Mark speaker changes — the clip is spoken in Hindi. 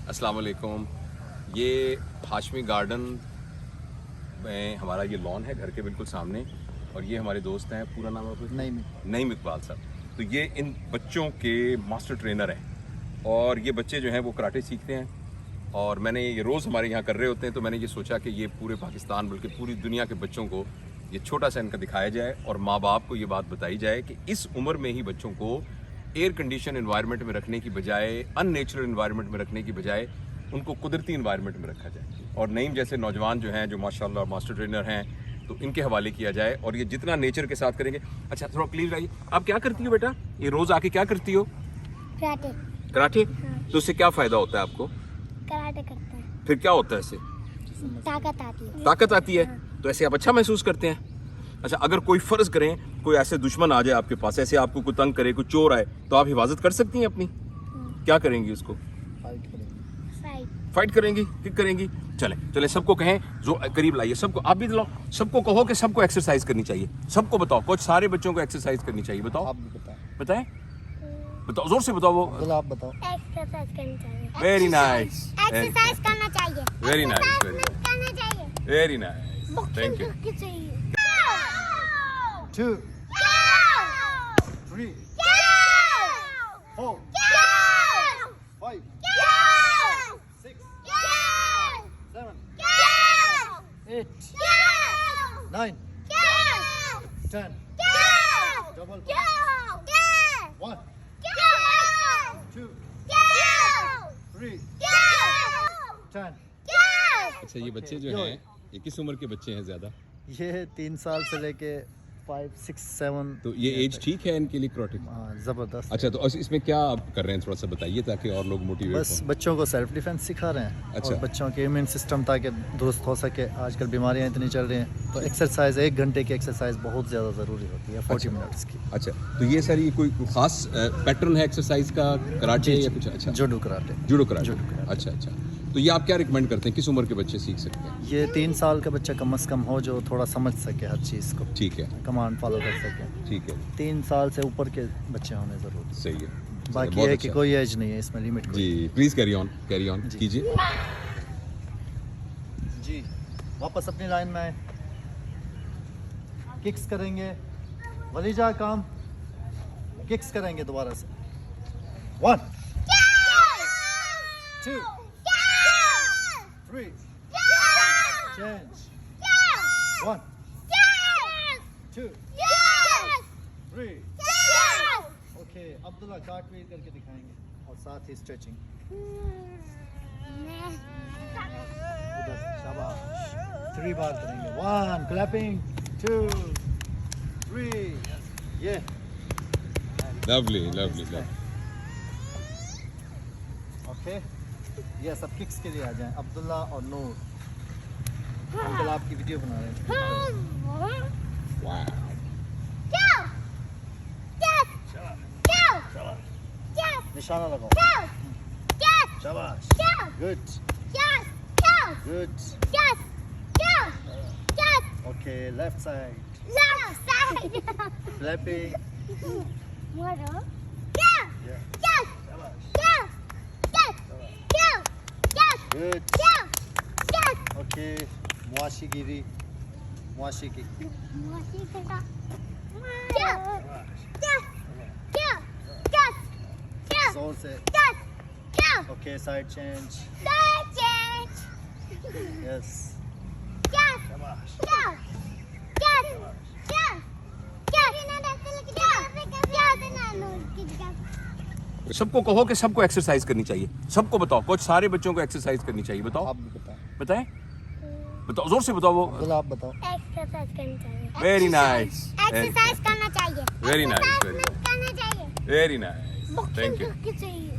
Speaker 1: अस्सलाम वालेकुम। ये हाशमी गार्डन में हमारा ये लॉन है घर के बिल्कुल सामने, और ये हमारे दोस्त हैं। पूरा नाम है नईम इकबाल साहब। तो ये इन बच्चों के मास्टर ट्रेनर हैं, और ये बच्चे जो हैं वो कराटे सीखते हैं, और मैंने ये रोज़ हमारे यहाँ कर रहे होते हैं। तो मैंने ये सोचा कि ये पूरे पाकिस्तान बल्कि पूरी दुनिया के बच्चों को ये छोटा सा इनका दिखाया जाए, और माँ बाप को ये बात बताई जाए कि इस उम्र में ही बच्चों को एयर कंडीशन इन्वायरमेंट में रखने की बजाय, अननेचुरल इन्वायरमेंट में रखने की बजाय उनको कुदरती इन्वायरमेंट में रखा जाए। और नईम जैसे नौजवान जो हैं, जो माशाल्लाह मास्टर ट्रेनर हैं, तो इनके हवाले किया जाए, और ये जितना नेचर के साथ करेंगे। अच्छा, थोड़ा क्लियर आइए, आप क्या करती हो बेटा? ये रोज़ आके क्या करती हो?
Speaker 2: कराटे।
Speaker 1: कराटे?
Speaker 2: हाँ।
Speaker 1: तो उससे क्या फ़ायदा होता है आपको?
Speaker 2: कराटे करते हैं,
Speaker 1: फिर क्या होता है इससे?
Speaker 2: ताकत आती है।
Speaker 1: ताकत आती है।
Speaker 2: हाँ।
Speaker 1: तो ऐसे आप अच्छा महसूस करते हैं? अच्छा, अगर कोई फ़र्ज़ करें कोई ऐसे दुश्मन आ जाए आपके पास, ऐसे आपको कोई तंग करे, कोई चोर आए, तो आप हिफाजत कर सकती हैं अपनी? क्या करेंगी उसको? फाइट करेंगी, किक करेंगी। चलें चलें, सबको कहें, जो करीब लाइए, सबको आप भी दिलाओ, सबको कहो कि सबको एक्सरसाइज करनी चाहिए। सबको बताओ, कुछ सारे बच्चों को एक्सरसाइज करनी चाहिए। बताओ,
Speaker 3: आप भी बताएं।
Speaker 1: बताएं, बताओ, जोर से बताओ। वो
Speaker 3: चलो आप बताओ।
Speaker 2: एक्सरसाइज करनी चाहिए।
Speaker 1: वेरी नाइस,
Speaker 2: एक्सरसाइज करना चाहिए।
Speaker 1: वेरी नाइस,
Speaker 2: एक्सरसाइज करना चाहिए।
Speaker 1: Very nice, thank you.
Speaker 2: Boxing चाहिए।
Speaker 3: 2 3 4 5 6 7 8 9 10 double 1 2 3 10।
Speaker 1: अच्छा, ये बच्चे जो हैं, ये किस उम्र के बच्चे हैं ज़्यादा?
Speaker 3: ये 3 साल से लेके 5 6 7।
Speaker 1: तो ये एज ठीक है इनके लिए कराटे?
Speaker 3: हाँ, जबरदस्त।
Speaker 1: अच्छा, तो इसमें क्या आप कर रहे हैं, थोड़ा सा बताइए ताकि और लोग मोटिवेट
Speaker 3: बस
Speaker 1: हों।
Speaker 3: बच्चों को सेल्फ डिफेंस सिखा रहे हैं।
Speaker 1: अच्छा।
Speaker 3: और बच्चों के इम्यून सिस्टम ताकि दुरुस्त हो सके। आजकल बीमारियां इतनी चल रही हैं, तो एक्सरसाइज 1 घंटे की एक्सरसाइज बहुत ज़्यादा ज़रूरी होती है, 40 मिनट्स की।
Speaker 1: अच्छा, तो ये सर ये कोई खास पैटर्न है एक्सरसाइज का कराटे या कुछ? अच्छा,
Speaker 3: judo karate.
Speaker 1: Judo karate.
Speaker 3: Judo karate.
Speaker 1: अच्छा अच्छा, तो ये आप क्या रिकमेंड करते हैं, किस उम्र के बच्चे सीख सकते हैं?
Speaker 3: ये 3 साल का बच्चा कम से कम हो, जो थोड़ा समझ सके हर चीज़ को,
Speaker 1: ठीक है,
Speaker 3: कमांड फॉलो कर सके।
Speaker 1: ठीक है,
Speaker 3: 3 साल से ऊपर के बच्चे होने ज़रूरी।
Speaker 1: सही है।
Speaker 3: बाकी
Speaker 1: बहुत
Speaker 3: है कि
Speaker 1: अच्छा।
Speaker 3: कोई एज नहीं है इसमें, लिमिट
Speaker 1: जी, प्लीज़ कैरी ऑन
Speaker 3: जी।
Speaker 1: कीजिए।
Speaker 3: जी, वापस अपनी लाइन में आए। किक्स करेंगे, वलीजा काम किक्स करेंगे दोबारा से। 1 2 3 चेंज। 1 2 3। ओके, अब्दुल्ला कार्टव्हील करके दिखाएंगे और साथ ही स्ट्रेचिंग। उधर, शाबाश। 3 बार करेंगे। 1 क्लैपिंग, 2 3। ये
Speaker 1: लवली लवली लवली।
Speaker 3: ओके, ये सब किक्स के लिए आ जाएं। अब्दुल्ला और नूर, अंकल आपकी वीडियो बना रहे हैं।
Speaker 1: वाह,
Speaker 3: निशाना लगाओ। शाबाश, good good. Okay, left side flapping. Good. Okay, मुआशिगिरी, मुआशिकी। जोर से। Okay, side change. यस, शाबाश।
Speaker 1: सबको कहो कि सबको एक्सरसाइज करनी चाहिए। सबको बताओ, कुछ सारे बच्चों को एक्सरसाइज करनी चाहिए। बताओ,
Speaker 3: आप भी बताएं।
Speaker 1: बताएं, बताओ, जोर से बताओ। वो
Speaker 3: अब्दुल्ला आप बताओ।
Speaker 2: एक्सरसाइज करनी चाहिए।
Speaker 1: वेरी नाइस,
Speaker 2: एक्सरसाइज करना चाहिए।
Speaker 1: वेरी नाइस,
Speaker 2: एक्सरसाइज करना चाहिए।
Speaker 1: Very nice, thank you.
Speaker 2: Boxing चाहिए।